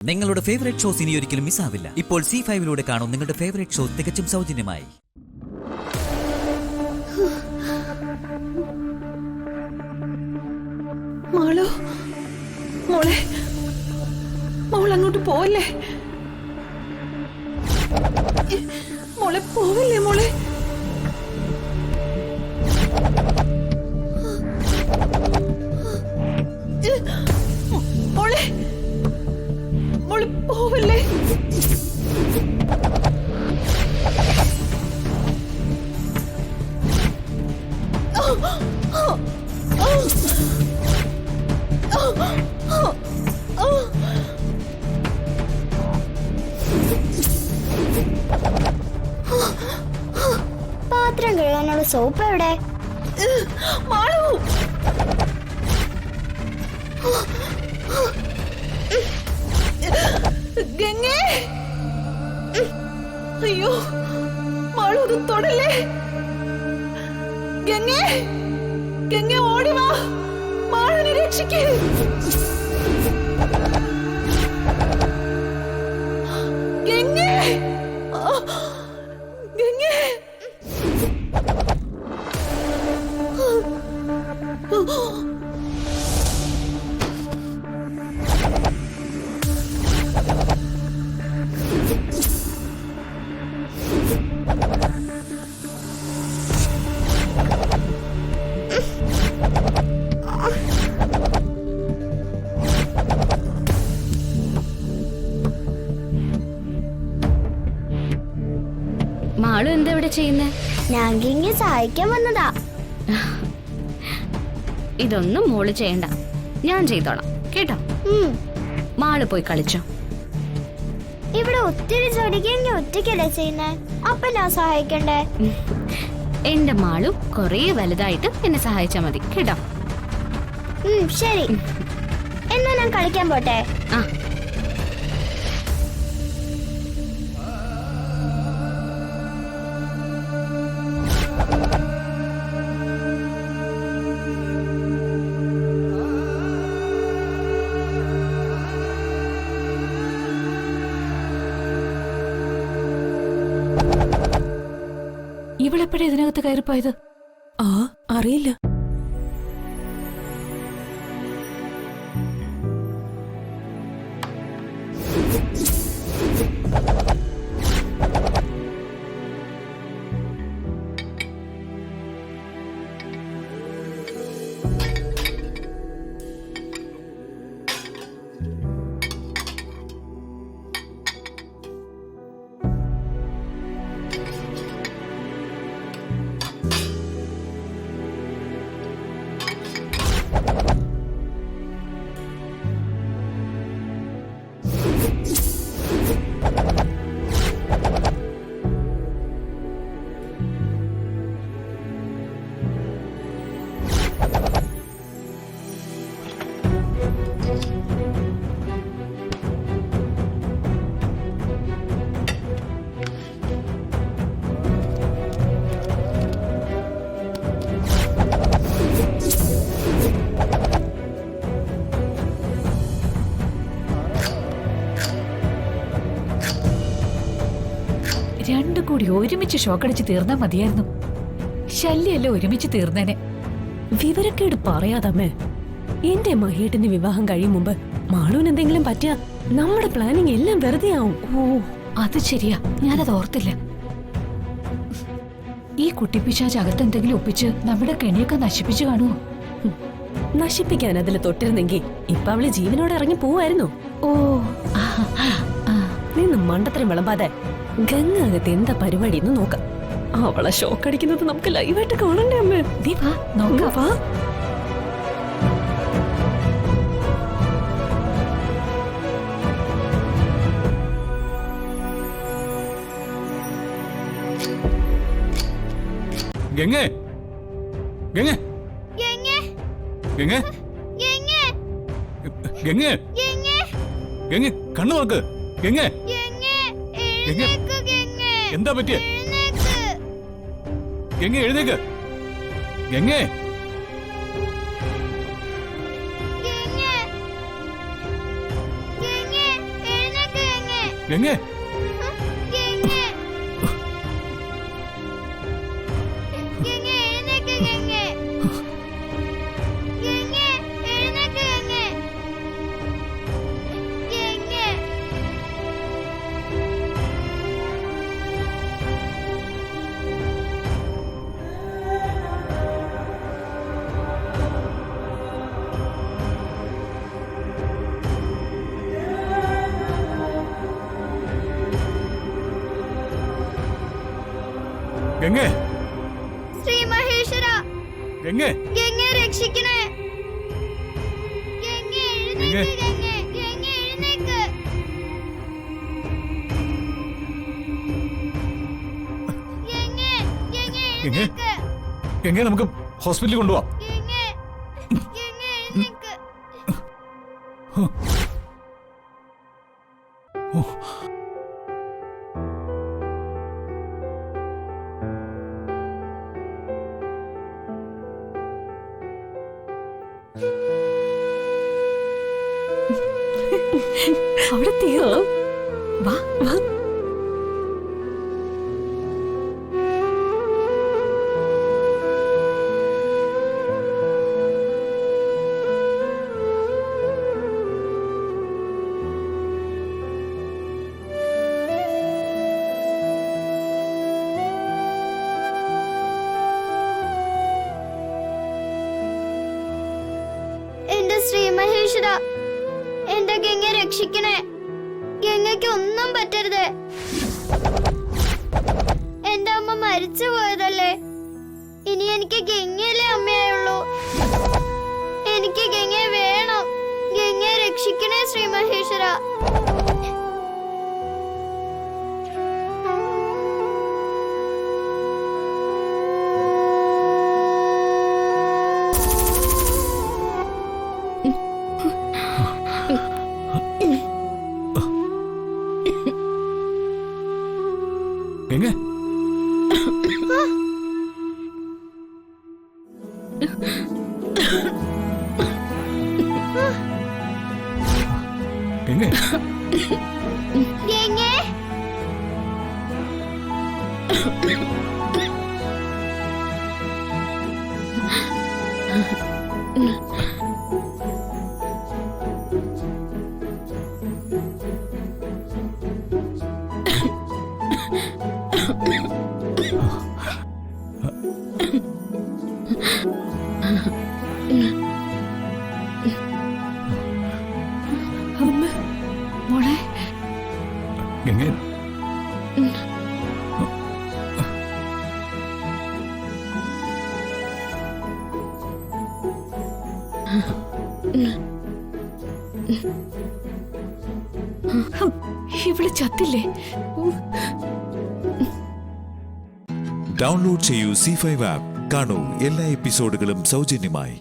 നിങ്ങളുടെ favourite shows ഇനി ഒരിക്കലും മിസ്സാവില്ല. ഇപ്പോൾ C5 കാണും നിങ്ങളുടെ ഫേവറേറ്റ് ഷോ തികച്ചും സൗജന്യമായി. മോൾ അങ്ങോട്ട് പോവല്ലേ മോളെ, പോവല്ലേ മോളെ. മോളെ മോളെ പോവല്ലേ. പാത്രം കഴുകാനുള്ള സോപ്പ് എവിടെ? മാളു, ഗംഗേ, അയ്യോ മാളു അത് തൊടല്ലേ. ഗംഗേ, ഗംഗേ ഓടി വാ, മാളുവിനെ രക്ഷിക്കേ. ഗംഗേ, ഗംഗേ. മാളു എന്താ ഇവിടെ ചെയ്യുന്നേ? ഞാൻ ഗംഗയെ സഹായിക്കാൻ വന്നതാ. ഇതൊന്നും മോള് ചെയ്യണ്ട, ഞാൻ ചെയ്തോളാം കേട്ടോ. മാള് പോയി കളിച്ചോ. ഇവിടെ ഒത്തിരി ജോലി ഗംഗ ഒറ്റയ്ക്കല്ലേ ചെയ്യുന്നേ, അപ്പൊ ഞാൻ സഹായിക്കണ്ടേ? എന്റെ മാളു കൊറേ വലുതായിട്ട് എന്നെ സഹായിച്ചാ മതി കേട്ടോ. ശരി, എന്നാ ഞാൻ കളിക്കാൻ പോട്ടെ. ആ, ഇവളെപ്പോഴാ ഇതിനകത്ത് കയറിപ്പോയത്? അറിയില്ല. രണ്ടും കൂടി ഒരുമിച്ച് ഷോക്കടിച്ച് തീർന്നാ മതിയായിരുന്നു. ശല്യല്ല ഒരുമിച്ച് തീർന്നേനെ. വിവരക്കേട് പറയാതമ്മേ. എന്റെ മഹേട്ടന്റെ വിവാഹം കഴിയും മുമ്പ് മാളുവിന് എന്തെങ്കിലും പറ്റിയ നമ്മുടെ പ്ലാനിങ് എല്ലാം വെറുതെ ആവും. ഓ, അത് ശരിയാ, ഞാനത് ഓർത്തില്ല. ഈ കുട്ടിപ്പിശാച് അകത്ത് എന്തെങ്കിലും ഒപ്പിച്ച് നമ്മുടെ കെണിയൊക്കെ നശിപ്പിച്ചു കാണുമോ? നശിപ്പിക്കാൻ അതിൽ തൊട്ടിരുന്നെങ്കിൽ ഇപ്പൊ അവള് ജീവനോടെ ഇറങ്ങി പോവായിരുന്നു. ഓ, നിന്ന് മണ്ടത്തരം വിളമ്പാതെ ഗംഗ അകത്ത് എന്താ പരിപാടി എന്ന് നോക്കാം. അവളെ ഷോക്കടിക്കുന്നത് നമുക്ക് ലൈവായിട്ട് കാണണ്ടേ അമ്മേ? നീ വാ നോക്കാം. വാ. ഗംഗേ, ഗംഗേ, ഗംഗേ, ഗംഗേ, ഗംഗേ, കണ്ണു നോക്ക്. ഗംഗേ, ഗംഗേ, എന്താ പറ്റിയ? ഗംഗേ എഴുന്നേക്ക്. ഗംഗേ, ഗംഗേ ഗംഗേ ഗംഗേ എഴുന്നേക്ക് ഗംഗേ ഗംഗേ എഴുന്നേക്ക് ഗംഗേ ഗംഗേ ഗംഗേ ശ്രീ മഹേശ്വര ഗംഗേ ഗംഗേ രക്ഷിക്കണേ ഗംഗേ എഴുന്നേക്ക് ഗംഗേ ഗംഗേ എഴുന്നേക്ക് ഗംഗേ ഗംഗേ ഗംഗേ എഴുന്നേക്ക് ഗംഗേ നമുക്ക് ഹോസ്പിറ്റലിൽ കൊണ്ടുപോവാം. ഗംഗേ ഗംഗേ എഴുന്നേക്ക് അവിടെ തീർന്നു. വാ വാ. എന്റെ ശ്രീ മഹേശ്വര എന്റെ ഗംഗയെ രക്ഷിക്കണേ ഗംഗയ്ക്ക് ഒന്നും പറ്റരുത് എന്റെ അമ്മ മരിച്ചു പോയതല്ലേ ഇനി എനിക്ക് ഗംഗയിലെ അമ്മയായുള്ളൂ എനിക്ക് ഗംഗയെ വേണം ഗംഗയെ രക്ഷിക്കണേ ശ്രീ മഹേശ്വര ഗംഗേ ഗംഗേ ഗംഗേ അമ്മ മോളെ ഗംഗേ ഇവിടെ ചത്തില്ലേ? ഡൗൺലോഡ് ചെയ്യൂ C5 ആപ്പ്. കാണൂ എല്ലാ എപ്പിസോഡുകളും സൗജന്യമായി.